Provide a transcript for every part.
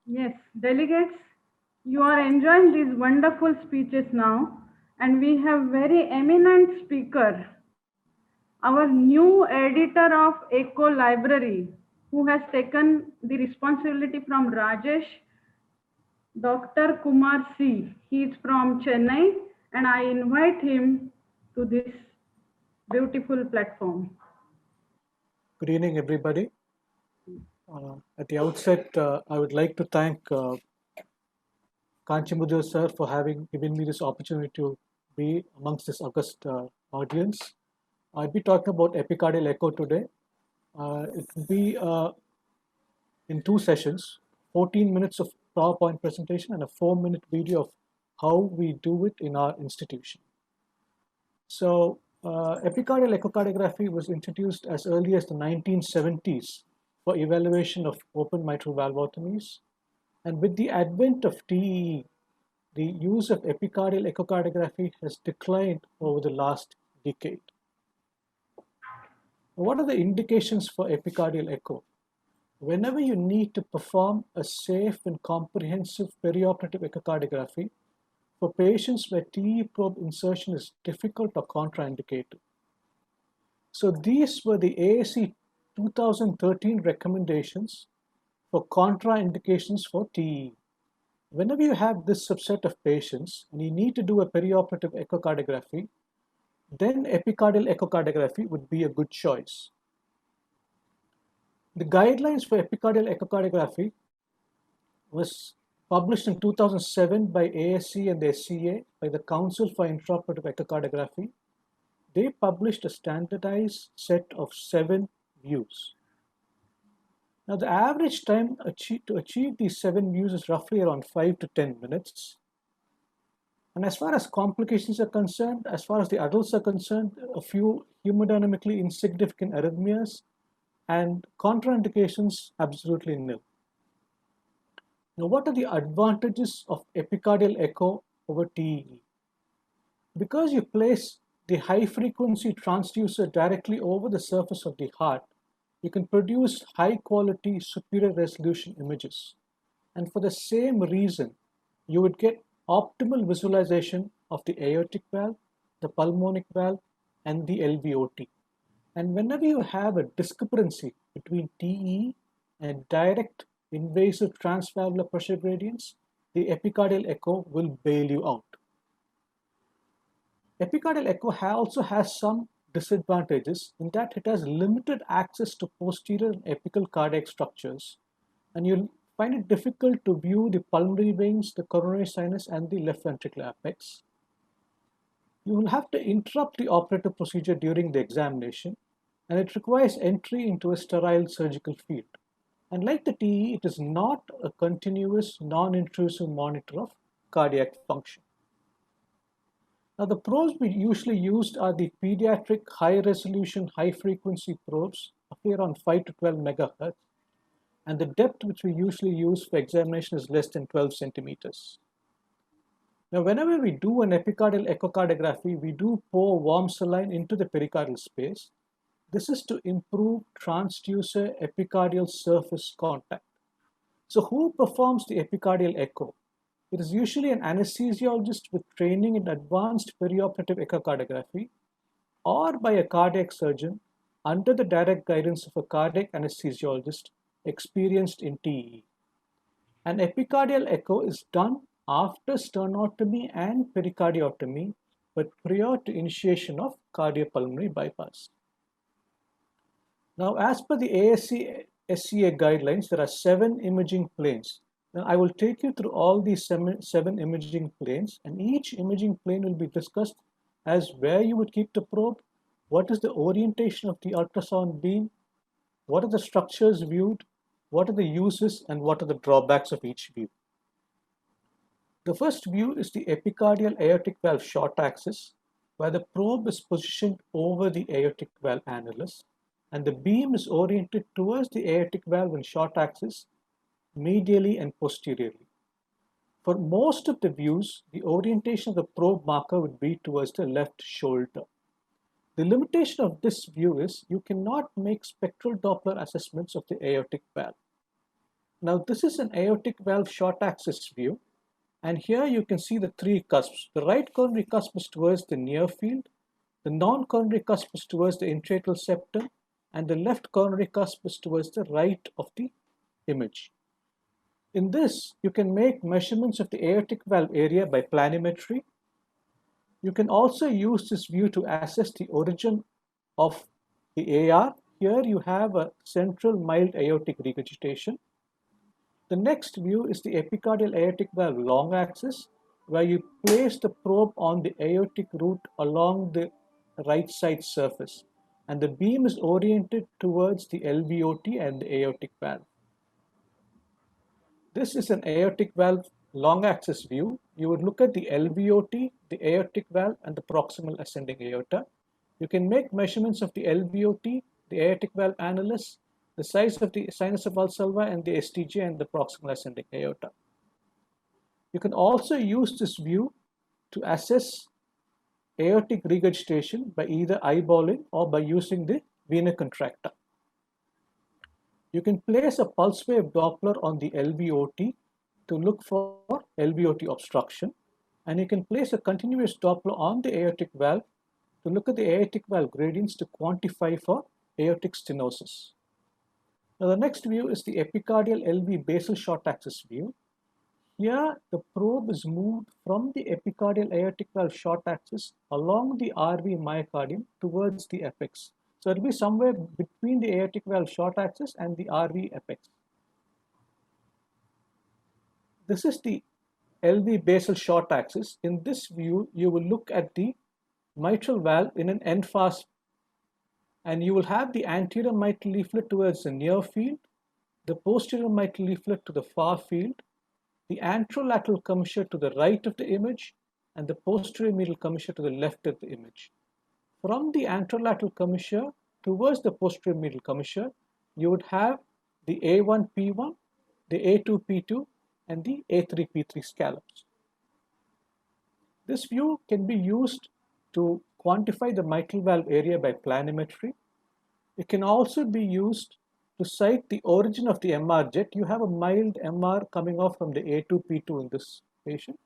Yes, delegates, you are enjoying these wonderful speeches now, and we have very eminent speaker, our new editor of Eco Library, who has taken the responsibility from Rajesh, Dr. Kumar C. He is from Chennai, and I invite him to this beautiful platform. Good evening, everybody. At the outset, I would like to thank Kanchimudu sir for having given me this opportunity to be amongst this august audience. I'll be talking about epicardial echo today. It will be in two sessions, 14 minutes of PowerPoint presentation and a 4-minute video of how we do it in our institution. So, epicardial echocardiography was introduced as early as the 1970s for evaluation of open mitral valvotomies. And with the advent of TEE, the use of epicardial echocardiography has declined over the last decade. What are the indications for epicardial echo? Whenever you need to perform a safe and comprehensive perioperative echocardiography for patients where TE probe insertion is difficult or contraindicated. So these were the AAC 2013 recommendations for contraindications for TE. Whenever you have this subset of patients and you need to do a perioperative echocardiography, then epicardial echocardiography would be a good choice. The guidelines for epicardial echocardiography was published in 2007 by ASC and the SCA by the Council for Intraoperative Echocardiography. They published a standardized set of 7 views. Now, the average time to achieve these 7 views is roughly around 5 to 10 minutes. And as far as complications are concerned, as far as the adults are concerned, a few hemodynamically insignificant arrhythmias and contraindications absolutely nil. Now, what are the advantages of epicardial echo over TEE? Because you place the high frequency transducer directly over the surface of the heart, you can produce high quality, superior resolution images. And for the same reason, you would get optimal visualization of the aortic valve, the pulmonic valve, and the LVOT. And whenever you have a discrepancy between TE and direct invasive transvalvular pressure gradients, the epicardial echo will bail you out. Epicardial echo also has some disadvantages in that it has limited access to posterior and apical cardiac structures, and you'll find it difficult to view the pulmonary veins, the coronary sinus, and the left ventricular apex. You will have to interrupt the operative procedure during the examination, and it requires entry into a sterile surgical field. And like the TE, it is not a continuous, non-intrusive monitor of cardiac function. Now, the probes we usually used are the pediatric high-resolution, high-frequency probes of around 5 to 12 megahertz, and the depth which we usually use for examination is less than 12 centimeters. Now, whenever we do an epicardial echocardiography, we do pour warm saline into the pericardial space. This is to improve transducer epicardial surface contact. So who performs the epicardial echo? It is usually an anesthesiologist with training in advanced perioperative echocardiography or by a cardiac surgeon under the direct guidance of a cardiac anesthesiologist experienced in TE. An epicardial echo is done after sternotomy and pericardiotomy, but prior to initiation of cardiopulmonary bypass. Now, as per the ASC SCA guidelines, there are 7 imaging planes. Now, I will take you through all these 7 imaging planes, and each imaging plane will be discussed as where you would keep the probe, what is the orientation of the ultrasound beam, what are the structures viewed, what are the uses, and what are the drawbacks of each view. The first view is the epicardial aortic valve short axis, where the probe is positioned over the aortic valve annulus, and the beam is oriented towards the aortic valve and short axis, medially and posteriorly. For most of the views, the orientation of the probe marker would be towards the left shoulder. The limitation of this view is you cannot make spectral Doppler assessments of the aortic valve. Now this is an aortic valve short axis view, and here you can see the three cusps. The right coronary cusp is towards the near field, the non-coronary cusp is towards the intraatrial septum, and the left coronary cusp is towards the right of the image. In this, you can make measurements of the aortic valve area by planimetry. You can also use this view to assess the origin of the AR. Here you have a central mild aortic regurgitation. The next view is the epicardial aortic valve long axis, where you place the probe on the aortic root along the right side surface, and the beam is oriented towards the LVOT and the aortic valve. This is an aortic valve long axis view. You would look at the LVOT, the aortic valve, and the proximal ascending aorta. You can make measurements of the LVOT, the aortic valve annulus, the size of the sinus of Valsalva, and the STJ and the proximal ascending aorta. You can also use this view to assess aortic regurgitation by either eyeballing or by using the vena contracta. You can place a pulse wave Doppler on the LVOT to look for LVOT obstruction, and you can place a continuous Doppler on the aortic valve to look at the aortic valve gradients to quantify for aortic stenosis. Now the next view is the epicardial LV basal short axis view. Here the probe is moved from the epicardial aortic valve short axis along the RV myocardium towards the apex. So it will be somewhere between the aortic valve short axis and the RV apex. This is the LV basal short axis. In this view, you will look at the mitral valve in an end fast, and you will have the anterior mitral leaflet towards the near field, the posterior mitral leaflet to the far field, the anterolateral commissure to the right of the image, and the posterior medial commissure to the left of the image. From the anterolateral commissure towards the posterior medial commissure, you would have the A1P1, the A2P2, and the A3P3 scallops. This view can be used to quantify the mitral valve area by planimetry. It can also be used to cite the origin of the MR jet. You have a mild MR coming off from the A2P2 in this patient.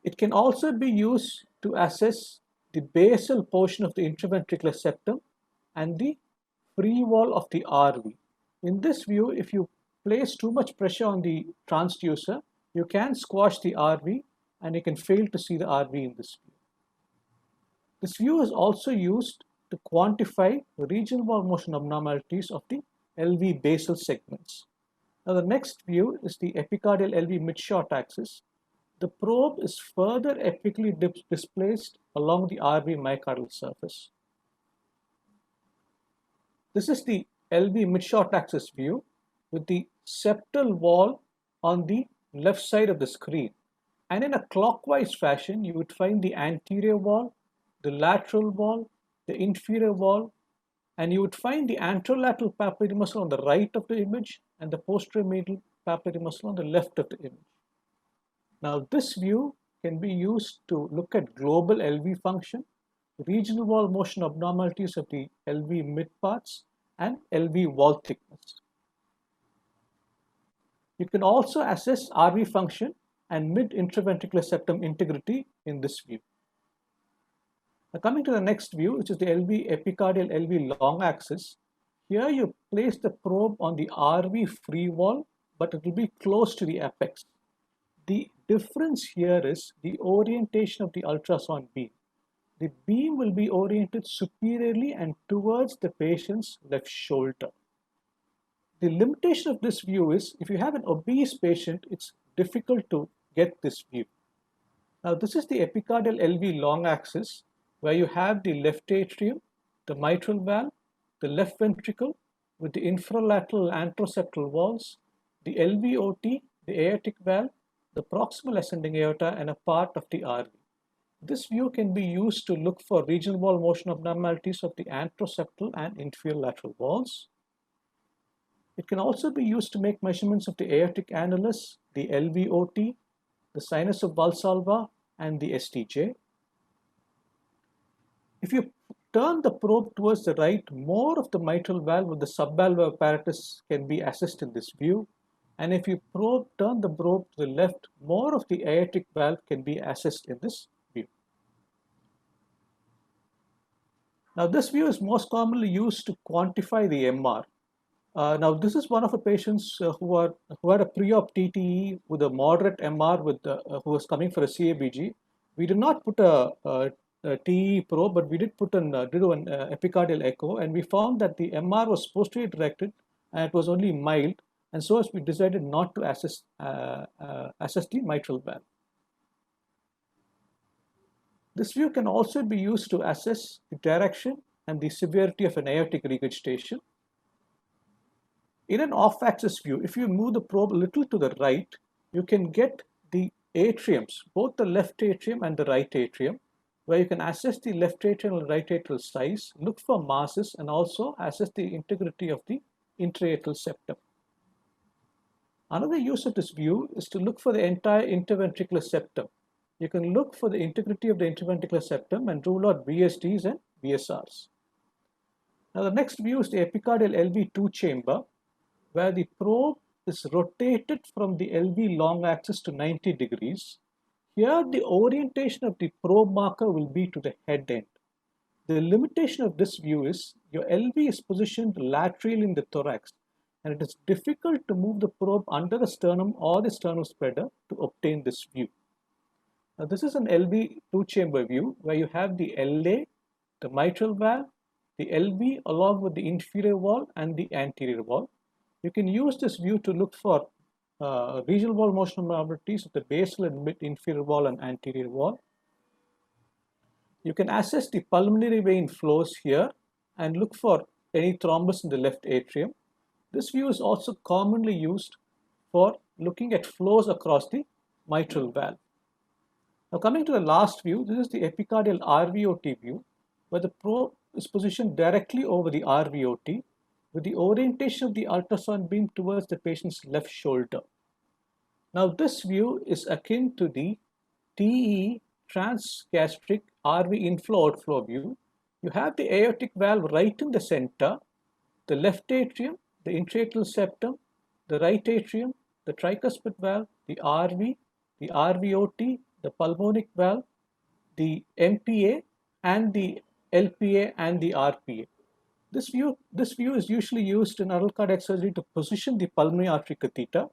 It can also be used to assess the basal portion of the intraventricular septum and the free wall of the RV. In this view, if you place too much pressure on the transducer, you can squash the RV and you can fail to see the RV in this view. This view is also used to quantify regional wall motion abnormalities of the LV basal segments. Now the next view is the epicardial LV mid-short axis. The probe is further apically displaced along the RV myocardial surface. This is the LV mid-short axis view with the septal wall on the left side of the screen. And in a clockwise fashion, you would find the anterior wall, the lateral wall, the inferior wall, and you would find the anterolateral papillary muscle on the right of the image and the posterior medial papillary muscle on the left of the image. Now this view can be used to look at global LV function, regional wall motion abnormalities of the LV mid parts, and LV wall thickness. You can also assess RV function and mid-intraventricular septum integrity in this view. Now coming to the next view, which is the LV epicardial LV long axis. Here you place the probe on the RV free wall, but it will be close to the apex. The difference here is the orientation of the ultrasound beam. The beam will be oriented superiorly and towards the patient's left shoulder. The limitation of this view is if you have an obese patient, it's difficult to get this view. Now this is the epicardial LV long axis where you have the left atrium, the mitral valve, the left ventricle with the infralateral anteroseptal walls, the LVOT, the aortic valve, the proximal ascending aorta, and a part of the RV. This view can be used to look for regional wall motion abnormalities of the anteroseptal and inferior lateral walls. It can also be used to make measurements of the aortic annulus, the LVOT, the sinus of Valsalva, and the STJ. If you turn the probe towards the right, more of the mitral valve with the subvalvular apparatus can be assessed in this view. And if you turn the probe to the left, more of the aortic valve can be assessed in this view. Now, this view is most commonly used to quantify the MR. Now, this is one of the patients who had a pre-op TTE with a moderate MR who was coming for a CABG. We did not put a TE probe, but we did do an epicardial echo, and we found that the MR was posterior directed and it was only mild, and so we decided not to assess the mitral valve. This view can also be used to assess the direction and the severity of an aortic regurgitation. In an off-axis view, if you move the probe a little to the right, you can get the atriums, both the left atrium and the right atrium, where you can assess the left atrial and right atrial size, look for masses, and also assess the integrity of the intra-atrial septum. Another use of this view is to look for the entire interventricular septum. You can look for the integrity of the interventricular septum and rule out VSDs and VSRs. Now, the next view is the epicardial LV2 chamber, where the probe is rotated from the LV long axis to 90 degrees. Here, the orientation of the probe marker will be to the head end. The limitation of this view is your LV is positioned laterally in the thorax, and it is difficult to move the probe under the sternum or the sternal spreader to obtain this view. Now, this is an LV2 chamber view where you have the LA, the mitral valve, the LV along with the inferior wall and the anterior wall. You can use this view to look for regional wall motion abnormalities of the basal and mid-inferior wall and anterior wall. You can assess the pulmonary vein flows here and look for any thrombus in the left atrium. This view is also commonly used for looking at flows across the mitral valve. Now, coming to the last view, this is the epicardial RVOT view, where the probe is positioned directly over the RVOT with the orientation of the ultrasound beam towards the patient's left shoulder. Now, this view is akin to the TE transgastric RV inflow-outflow view. You have the aortic valve right in the center, the left atrium, the intra-atrial septum, the right atrium, the tricuspid valve, the RV, the RVOT, the pulmonic valve, the MPA, and the LPA and the RPA. This view is usually used in adult cardiac surgery to position the pulmonary artery catheter.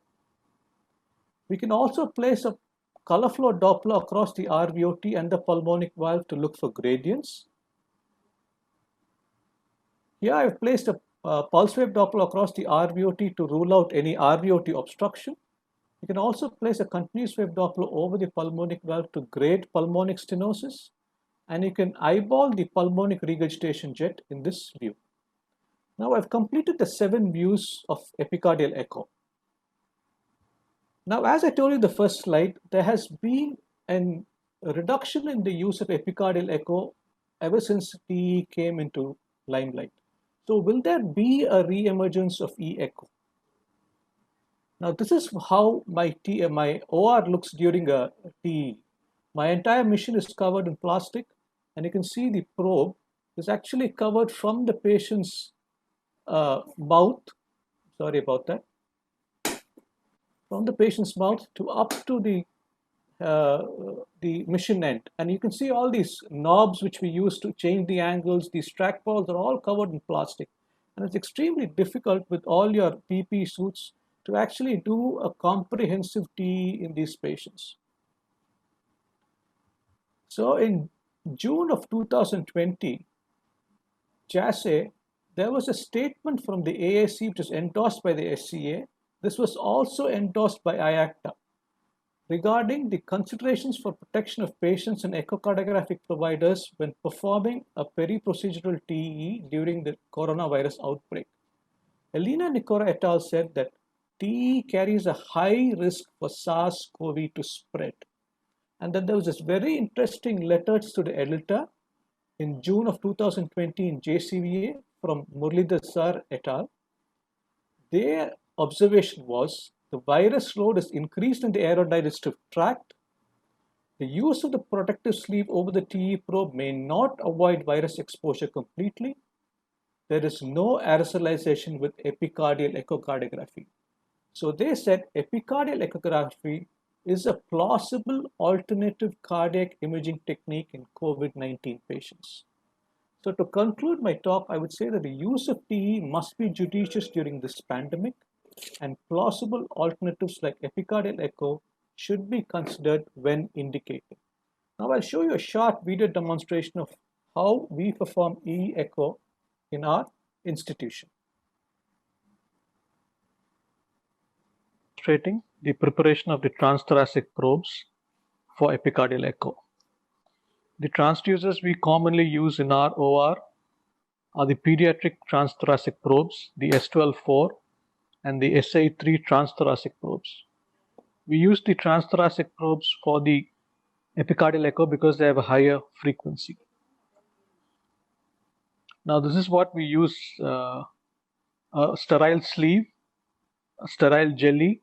We can also place a color flow Doppler across the RVOT and the pulmonic valve to look for gradients. Here I have placed a pulse wave Doppler across the RVOT to rule out any RVOT obstruction. You can also place a continuous wave Doppler over the pulmonic valve to grade pulmonic stenosis, and you can eyeball the pulmonic regurgitation jet in this view. Now, I've completed the 7 views of epicardial echo. Now, as I told you in the first slide, there has been a reduction in the use of epicardial echo ever since TE came into limelight. So, will there be a re-emergence of e-echo? Now, this is how my OR looks during a TE. My entire machine is covered in plastic, and you can see the probe is actually covered from the patient's mouth. Sorry about that. From the patient's mouth to up to the mission end, and you can see all these knobs which we use to change the angles. These trackballs are all covered in plastic, and it's extremely difficult with all your PP suits to actually do a comprehensive TE in these patients. So in June of 2020, JASE, there was a statement from the AAC which was endorsed by the SCA. This was also endorsed by IACTA regarding the considerations for protection of patients and echocardiographic providers when performing a peri-procedural TE during the coronavirus outbreak. Elena Nicora et al. Said that TE carries a high risk for SARS-CoV to spread, and that there was this very interesting letter to the editor in June of 2020 in JCVA from Muralidhar Sir et al. Their observation was the virus load is increased in the aerodigestive tract. The use of the protective sleeve over the TE probe may not avoid virus exposure completely. There is no aerosolization with epicardial echocardiography. So they said epicardial echography is a plausible alternative cardiac imaging technique in COVID-19 patients. So to conclude my talk, I would say that the use of TE must be judicious during this pandemic, and plausible alternatives like epicardial echo should be considered when indicated. Now I'll show you a short video demonstration of how we perform EE echo in our institution. Demonstrating the preparation of the transthoracic probes for epicardial echo. The transducers we commonly use in our OR are the pediatric transthoracic probes, the S12-4 and the SA3 transthoracic probes. We use the transthoracic probes for the epicardial echo because they have a higher frequency. Now this is what we use: a sterile sleeve, a sterile jelly,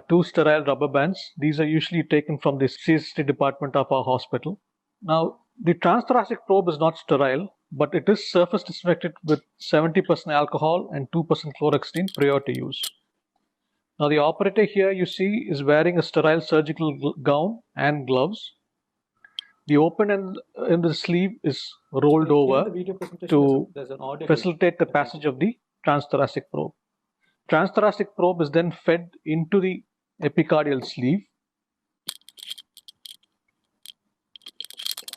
two sterile rubber bands. These are usually taken from the CST department of our hospital. Now the transthoracic probe is not sterile, but it is surface disinfected with 70% alcohol and 2% fluoxetine prior to use. Now the operator here you see is wearing a sterile surgical gown and gloves. The open end in the sleeve is rolled over to facilitate the passage of the transthoracic probe. Transthoracic probe is then fed into the epicardial sleeve.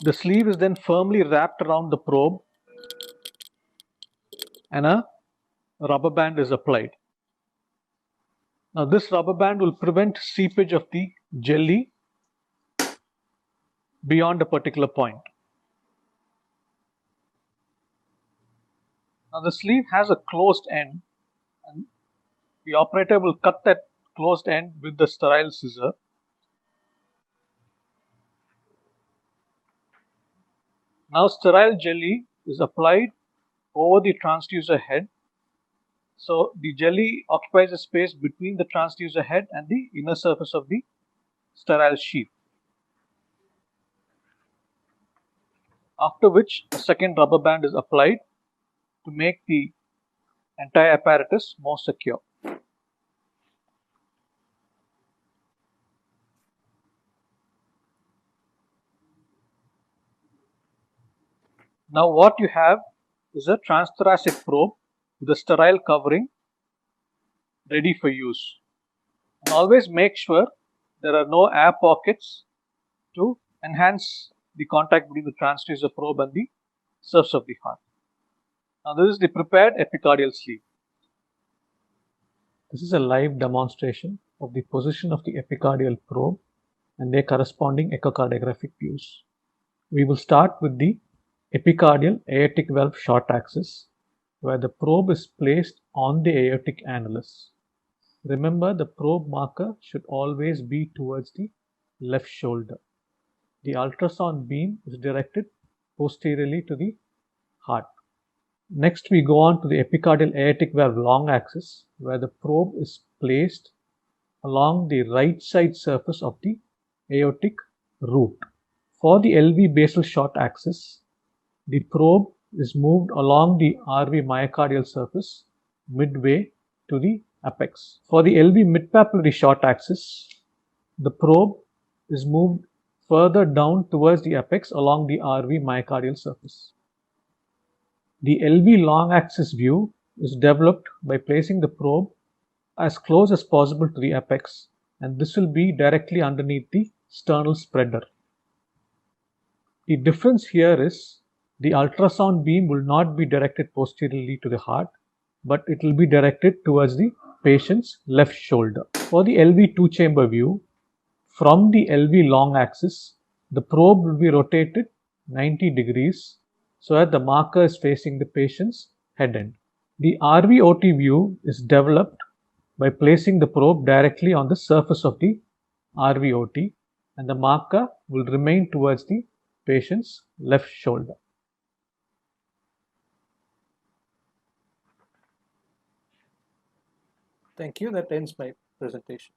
The sleeve is then firmly wrapped around the probe and a rubber band is applied. Now this rubber band will prevent seepage of the jelly beyond a particular point. Now the sleeve has a closed end, and the operator will cut that closed end with the sterile scissor. Now sterile jelly is applied over the transducer head. So the jelly occupies a space between the transducer head and the inner surface of the sterile sheath. After which a second rubber band is applied to make the entire apparatus more secure. Now what you have is a transthoracic probe with a sterile covering ready for use. And always make sure there are no air pockets to enhance the contact between the transducer probe and the surface of the heart. Now this is the prepared epicardial sleeve. This is a live demonstration of the position of the epicardial probe and their corresponding echocardiographic views. We will start with the epicardial aortic valve short axis, where the probe is placed on the aortic annulus. Remember, the probe marker should always be towards the left shoulder. The ultrasound beam is directed posteriorly to the heart. Next, we go on to the epicardial aortic valve long axis, where the probe is placed along the right side surface of the aortic root. For the LV basal short axis, the probe is moved along the RV myocardial surface midway to the apex. For the LV midpapillary short axis, the probe is moved further down towards the apex along the RV myocardial surface. The LV long axis view is developed by placing the probe as close as possible to the apex, and this will be directly underneath the sternal spreader. The difference here is the ultrasound beam will not be directed posteriorly to the heart, but it will be directed towards the patient's left shoulder. For the LV two-chamber view, from the LV long axis, the probe will be rotated 90 degrees so that the marker is facing the patient's head end. The RV-OT view is developed by placing the probe directly on the surface of the RV-OT, and the marker will remain towards the patient's left shoulder. Thank you. That ends my presentation.